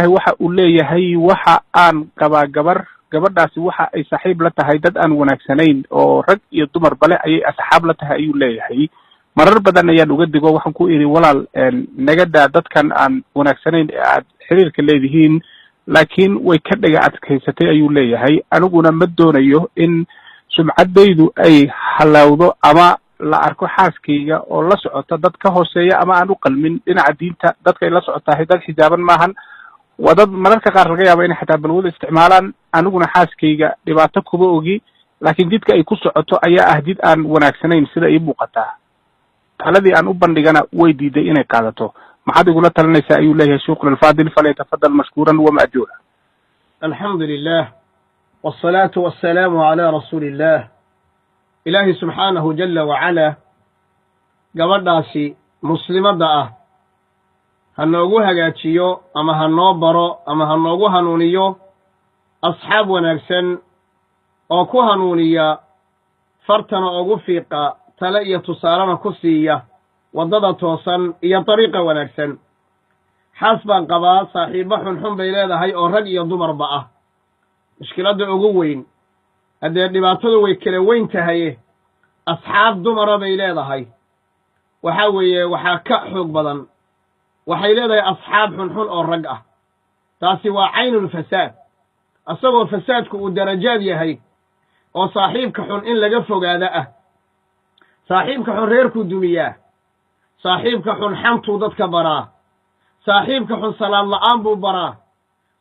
waxa uu leeyahay waxa aan qabaa gabadhaasi waxa ay saaxiib la tahay dad aan wanaagsanayn oo rag iyo dumar bale ayay asxaab la tahay ayuu leeyahay marar badan ayaan uga digo waxaan ku iri walaal nagada dadkan aan wanaagsanayn ee aad xiriirka leedihiin laakiin way ka dhaga adkaysatay ayuu leeyahay aniguna ma doonayo in sumcaddaydu ay halawdo ama la arko xaaskayga oo la socota dad ka hooseeya ama aan u qalmin dhinaca diinta dadka ay la socotahay dad xijaaban maahan wadad mararka qaar laga yaabo inay xataa balwada isticmaalaan aniguna xaaskayga dhibaato kuma ogi laakiin jidka ay ku socoto ayaa ah jid aan wanaagsanayn sida ii muuqataa taladii aan u bandhigana way diiday inay qaadato maxaad igula talinaysaa ayuu leeyahay sheekhu alfaadil falyatafadal mashkuuran wa ma'juura alxamdulilah wasalaatu wassalaamu calaa rasuuliillah ilaahi subxaanahu jala wacalaa gabadhaasi muslimadda ah ha noogu hagaajiyo ama ha noo baro ama ha noogu hanuuniyo asxaab wanaagsan oo ku hanuuniya fartana ugu fiiqa tale iyo tusaalena ku siiya waddada toosan iyo dariiqa wanaagsan xaas baan qabaa saaxiibbo xunxun bay leedahay oo rag iyo dumarba ah mushkiladda ugu weyn haddee dhibaatadu way kala weyn tahaye asxaab dumara bay leedahay waxaa weeye waxaa ka xoog badan waxay leedahay asxaab xunxun oo rag ah taasi waa caynulfasaad isagoo fasaadku uu darajaad yahay oo saaxiibka xun in laga fogaada ah saaxiibka xun reerkuu dumiyaa saaxiibka xun xantuu dadka baraa saaxiibka xun salaad la'aan buu baraa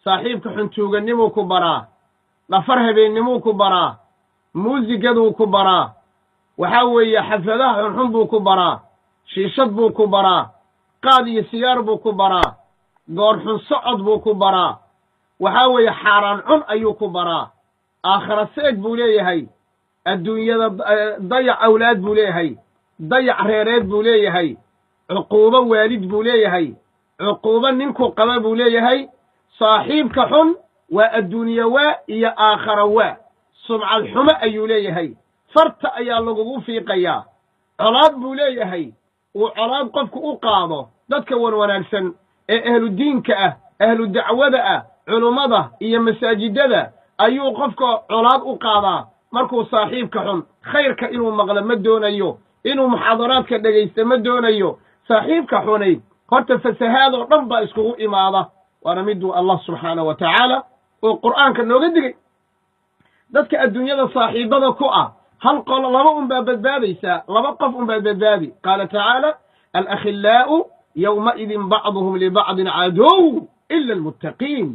saaxiibka xun tuugannimuu ku baraa dhafar habeennimuu ku baraa muusigaduu ku baraa waxaa weeye xafladaha xunxun buu ku baraa shiishad buu ku baraa qaad iyo sigaar buu ku baraa goor xun socod buu ku baraa waxaa weeye xaaraan cun ayuu ku baraa aakhira seeg buu leeyahay adduunyada dayac awlaad buu leeyahay dayac reereed buu leeyahay cuquubo waalid buu leeyahay cuquubo ninkuu qaba buu leeyahay saaxiibka xun waa adduunye waa iyo aakhara waa sumcad xumo ayuu leeyahay farta ayaa lagugu fiiqayaa colaad buu leeyahay uu colaad qofku u qaado dadka wanaagsan ee ahlu diinka ah ahlu dacwada ah culummada iyo masaajidada ayuu qofka colaad u qaadaa markuu saaxiibka xun khayrka inuu maqlo ma doonayo inuu muxaadaraadka dhegaysto ma doonayo saaxiibka xunay horta fasahaad oo dhan baa iskugu imaada waana miduu allah subxaanahu wa tacaala oo qur'aanka nooga digay dadka adduunyada saaxiibada ku ah hal qolo laba unbaa badbaadaysaa laba qof unbaa badbaadi qaala tacaala alakhillaa'u yowmaidin bacduhum libacdin cadow ila almuttaqiin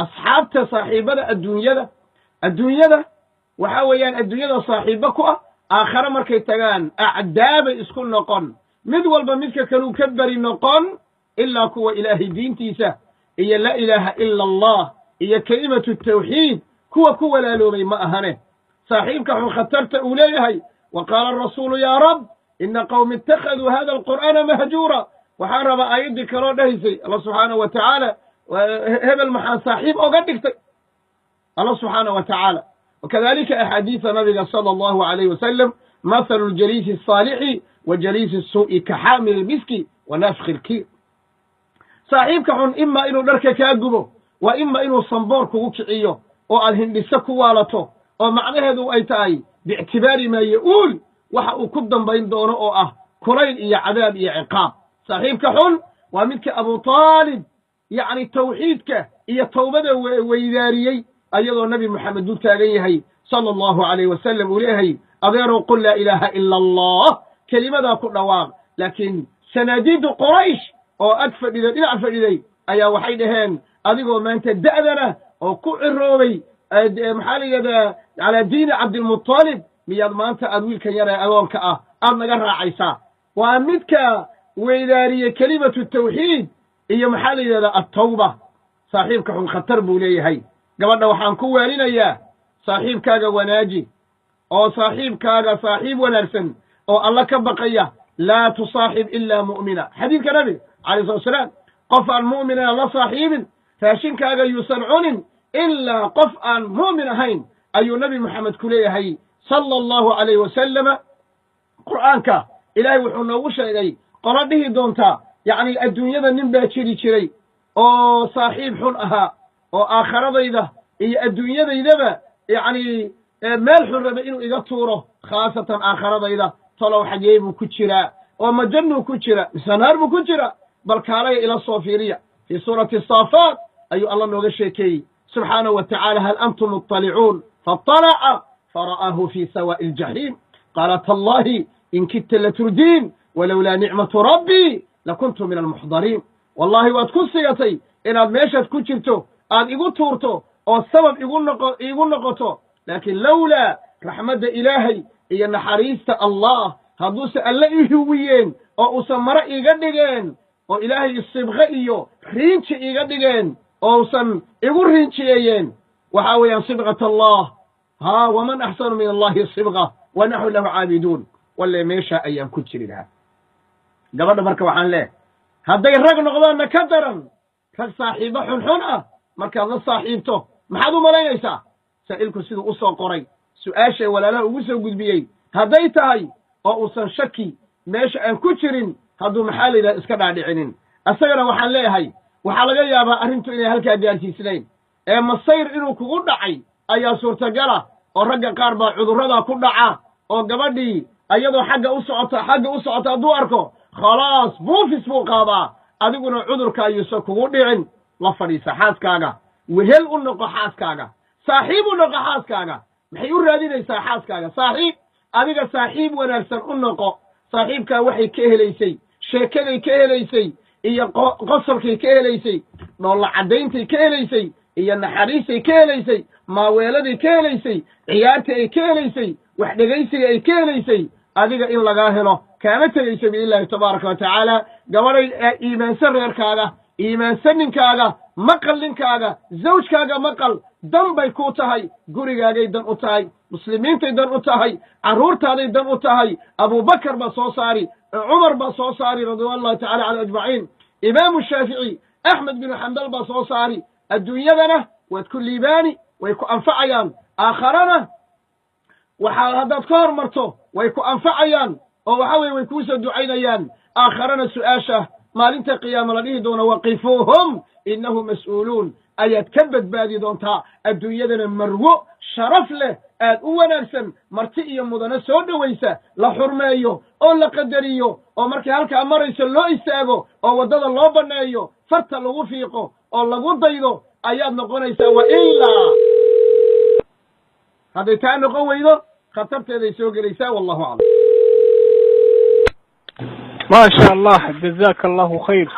asxaabta saaxiibada adduunyada waxaa weeyaan adduunyada saaxiibo ku ah aakhare markay tagaan acdaabay isku noqon mid walba midka kaluu ka beri noqon ilaa kuwa ilaahay diintiisa iyo laa ilaaha ila allah iyo kelimatu tawxiid kuwa ku walaaloobay ma ahane saaxiibka xun khatarta uu leeyahay wa qaala arasuulu yaa rab ina qawmi ittakhaduu hada alqur'aana mahjuura waxaan rabaa aayaddii kaloo dhahaysay allah subxaanahu wa tacaala hebel maxaa saaxiib oga dhigtay allah subxaanahu wa tacaala wakadalika axaadiisa nabiga sala allahu alayhi wasalam mathalu ljaliisi الصaalixi wa jaliisi الsuu'i ka xaamil almiski wa naafki ilkiir saaxiibka xun ima inuu dharka kaa gubo waa ima inuu samboor kugu kiciyo oo aad hindhiso ku waalato oo macnaheedu ay tahay biictibaari maa ya-uul waxa uu ku dambayn doono oo ah kulayl iyo cadaab iyo ciqaab saaxiibka xun waa midka abu taalib yacni tawxiidka iyo tawbada weydaariyey ayadoo nebi moxamed dul taagan yahay sala allahu calayh wasalam uu leeyahay adeerow qul laa ilaaha ila allah kelimadaa ku dhawaaq laakiin sanaadiidu qoraysh oo ag fadhiday dhinac fadhiday ayaa waxay dhaheen adigoo maanta da'dana oo ku ciroobay maxaa la yidhahdaa calaa diini cabdilmutalib miyaad maanta aad wiilkan yar ee agoonka ah aad naga raacaysaa waa midka weydaariyey kelimatu tawxiid iyo maxaa la yidhahdaa attawba saaxiibka xun khatar buu leeyahay gabadha waxaan ku waalinayaa saaxiibkaaga wanaaji oo saaxiibkaaga saaxiib wanaagsan oo alla ka baqaya laa tusaaxib ilaa mu'mina xadiidka nabi calayh salatu wasalaam qof aan mu'minana la saaxiibin raashinkaaga yuusan cunin ilaa qof aan mu'min ahayn ayuu nabi moxamed ku leeyahay sala allahu calayh wasalama qur'aanka ilaahay wuxuu noogu sheegay qolo dhihi doontaa yacni adduunyada nin baa jiri jiray oo saaxiib xun ahaa oo aakhiradayda iyo adduunyadaydaba yacni meel xun raba inuu iga tuuro khaasatan aakhiradayda talow xagee buu ku jiraa oo ma jannuu ku jira mise naar buu ku jira bal kaalaya ila soo fiiriya fii suurati asaafaat ayuu alla nooga sheekeeyey subxaanahu wa tacaala hal antum muطalicuun faطalaca fara'aahu fii sawaa'i aljaxiim qaala tallahi in kidta laturdiin walowlaa nicmatu rabbii lakuntu min almuxdariin wallahi waad ku sigatay inaad meeshaad ku jirto aad igu tuurto oo sabab iigu noqoto laakiin lowlaa raxmadda ilaahay iyo naxariista allah hadduusan alle ii huwiyeen oo uusan mare iiga dhigeen oo ilaahay sibqe iyo riinji iiga dhigeen oo usan igu riinjiyeeyeen waxaa weeyaan sibqat allah haa waman axsanu min allahi sibqa wa naxnu lahu caabiduun walle meesha ayaan ku jiri lahaa gabadha marka waxaan leehay hadday rag noqdaanna ka daran rag saaxiibo xunxun ah markaad la saaxiibto maxaad u malaynaysaa saa'ilku siduu u soo qoray su'aashay walaalaha ugu soo gudbiyey hadday tahay oo uusan shaki meesha aan ku jirin hadduu maxaa la yidhaha iska dhaadhicinin isagana waxaan leeyahay waxaa laga yaabaa arrintu inay halkaa gaarsiisnayn ee masayr inuu kugu dhacay ayaa suurtagala oo ragga qaar baa cudurradaa ku dhaca oo gabadhii ayadoo xagga u socota hadduu arko khalaas buufis buu qaadaa adiguna cudurka ayuusan kugu dhicin la fadhiisa xaaskaaga wehel u noqo xaaskaaga saaxiib u noqo xaaskaaga maxay u raadinaysaa xaaskaaga saaxiib adiga saaxiib wanaagsan u noqo saaxiibkaa waxay ka helaysay sheekaday ka helaysay iyo qosolkay ka helaysay dhoolla caddayntay ka helaysay iyo naxariistay ka helaysay maaweeladay ka helaysay ciyaarta ay ka helaysay wax dhegaysiga ay ka helaysay adiga in lagaa helo kaama tegayso biidnillahi tabaaraka wa tacaala gabadhay iimaansan reerkaaga iimaansan ninkaaga maqal ninkaaga zawjkaaga maqal dan bay ku tahay gurigaagay dan u tahay muslimiintay dan u tahay carruurtaaday dan u tahay abubakar baa soo saari cumar baa soo saari radiallahu allahu tacala canhu ajmaciin imaamu shaafici axmed binu xambal baa soo saari adduunyadana waad ku liibaani way ku anfacayaan aakharana waxaa haddaad ka hormarto way ku anfacayaan oo waxa weye way kuu soo ducaynayaan aakharana su'aasha maalinta qiyaama la dhihi doona waqifuuhum innahum mas'uuluun ayaad ka badbaadi doontaa adduunyadana marwo sharaf leh aad u wanaagsan marti iyo mudane soo dhowaysa la xurmeeyo oo la qadariyo oo markay halkaa marayso loo istaago oo waddada loo banneeyo farta lagu fiiqo oo lagu daydo ayaad noqonaysaa wa ilaa hadday taa noqon weydo khatarteeday soo gelaysaa wallahu aclam ما شاء الله جزاك الله خير